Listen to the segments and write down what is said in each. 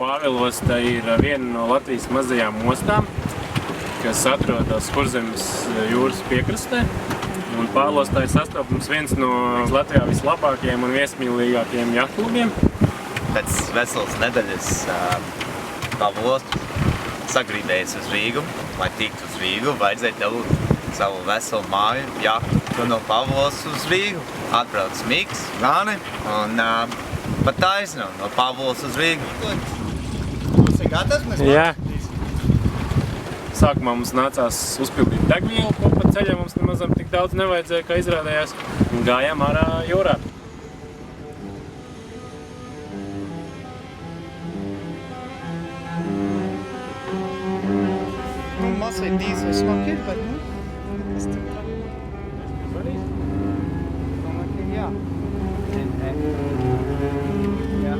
Pāvilosta ir viena no Latvijas mazajām ostām, kas atrodas Kurzemes jūras piekrastē. Un Pāvilostā ir sastopams viens no Latvijā vislabākajiem un viesmīlīgākajiem jahtklubiem. Pēc veselas nedēļas Pāvilostu sagribējies uz Rīgu. Lai tiktu uz Rīgu, vajadzēja dabūt savu veselu māju jahtu no Pāvilostas uz Rīgu. Atbrauc Miks, Gani un pa taisnu no Pāvilostas uz Rīgu. Tas ir gatavs? Jā. Sākumā mums nācās uzpildīt degvielu, ko pa ceļam mums nemazam tik daudz nevajadzēja, kā izrādējās, un gājām ārā jūrā. Nu, mazliet dīzeļu smak ir, bet, es tik tā. Domāju, ka jā. Jā.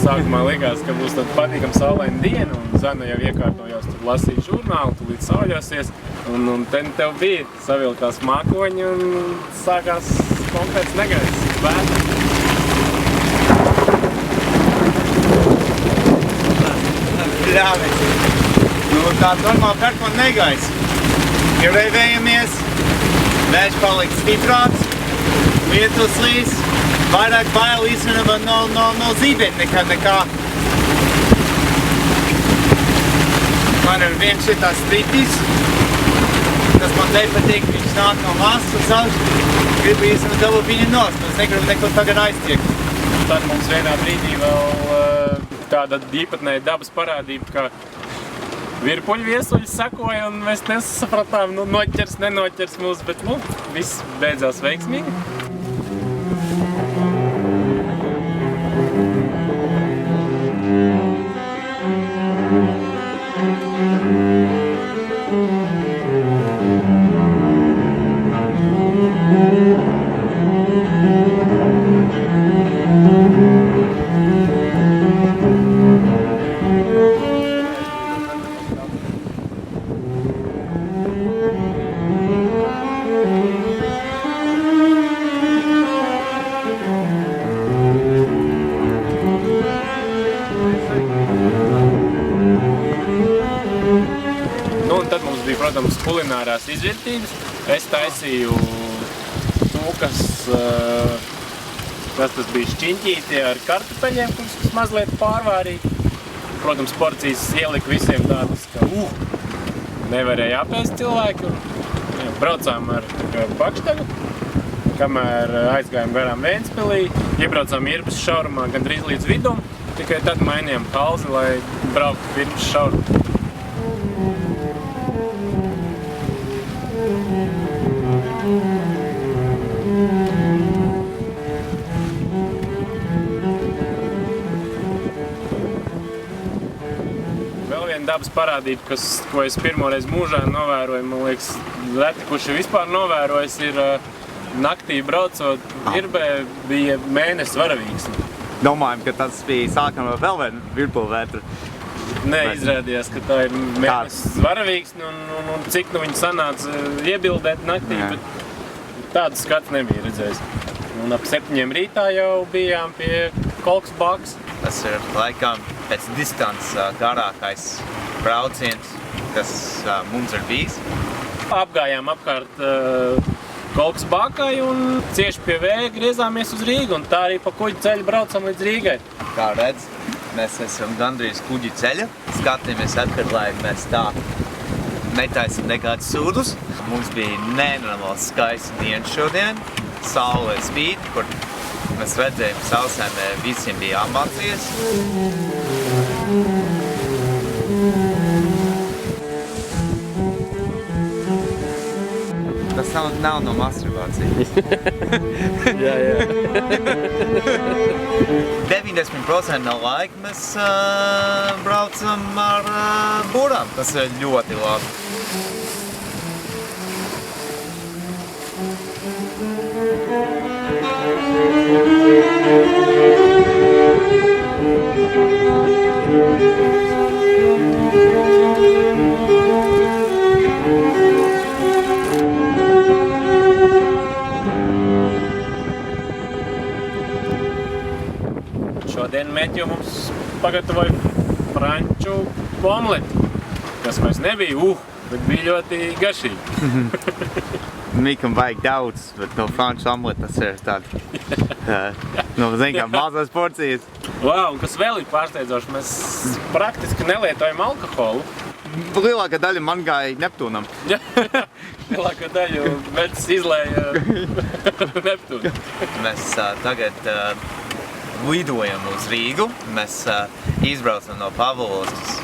Sākumā likās, ka būs tāda patīkama saulaina diena, un Zana jau iekārtojās tur lasīt žurnālu, tu līdz sauļosies, un tev bija savilkās mākoņi, un sākās konkrēts negaiss, vētra. Ļāvies! Nu, tā normāli pērkot negaiss. Ievējamies, vējš paliek stiprāks, lietus līs, vairāk bail īstenībā no zīdēm nekā. Man ir viens šitās stritis, kas man nepatīk, viņš nāk no masas un sauš, gribu īstenībā dabūt viņu nost, es negribu neko tagad aiztiekt. Tad mums vienā brīdī vēl tāda īpatnēja dabas parādība, ka virpuļu viesuļi sakoja, un mēs nesapratām, noķers, nenoķers mūs, bet, viss beidzās veiksmīgi. Protams, kulinārās izvērtības. Es taisīju tūkas, kas tas bija šķiņķīti ar kartupeļiem, kurus mazliet pārvārīja. Protams, porcijas ielika visiem tādas, ka nevarēja apēst cilvēku. Braucām ar bakštagu, kamēr aizgājām garām Ventspilī. Iebraucām Irbas šaurumā gandrīz līdz vidum, tikai tad mainījām halzi, lai brauktu Irbas šaurumu. Vēl viena dabas parādība, ko es pirmoreiz mūžā novēroju, man liekas, reti, kurš vispār novērojis, ir naktī braucot Irbē bija mēnesis varavīksne. Domājam, ka tas bija sākam vēl viena virpulvētra. Nē, izrādījās, ka tā ir mēnesis varavīksne, un cik viņa sanāca iebildēt naktī, bet tādu skats nebija redzējis. Un ap 7 rītā jau bijām pie Kolksbakas. Tas ir laikam pēc distances garākais brauciens, kas mums ir bijis. Apgājām apkārt Kolksbakai un cieši pie vēja griezāmies uz Rīgu, un tā arī pa kuģi ceļu braucam līdz Rīgai. Kā redz, mēs esam gandrīz kuģi ceļa. Skatāmies atpakaļ, lai mēs tā netaisam nekādus sūdus. Mums bija nenormāli skaisti diena šodien. Saule spīd, kur mēs redzējām sausēmē, visiem bija jāmācies. Tas nav no masturbācijas. Jā. 90% no laika mēs braucam ar burām. Tas ir ļoti labi. pagatavoju franču omleti, kas vairs nebija, bet bija ļoti garšīgi. Mikam vajag daudz, bet no franču omletes ir tāda, zin kā, mazās porcijas. Un kas vēl ir pārsteidzoši, mēs praktiski nelietojam alkoholu. Lielākā daļa man gāja Neptūnam. Lielākā daļa vecs izlēja Neptūnu. Mēs tagad lidojam uz Rīgu. Mēs izbraucam no Pavlovoskas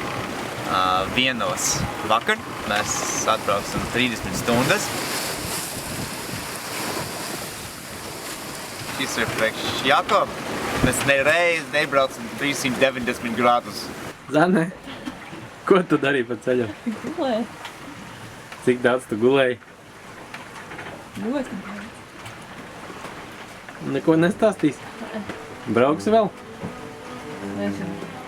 1 vakar. Mēs atbrauksim 30 stundas. Šis ir priekš Jakob. Mēs nereiz nebraucam 390 grādus. Zane, ko tu darīji pa ceļam? Gulēju. Cik daudz tu gulēji? Ļoti. Neko nestāstīsi? Brauksi vēl? Nezinu.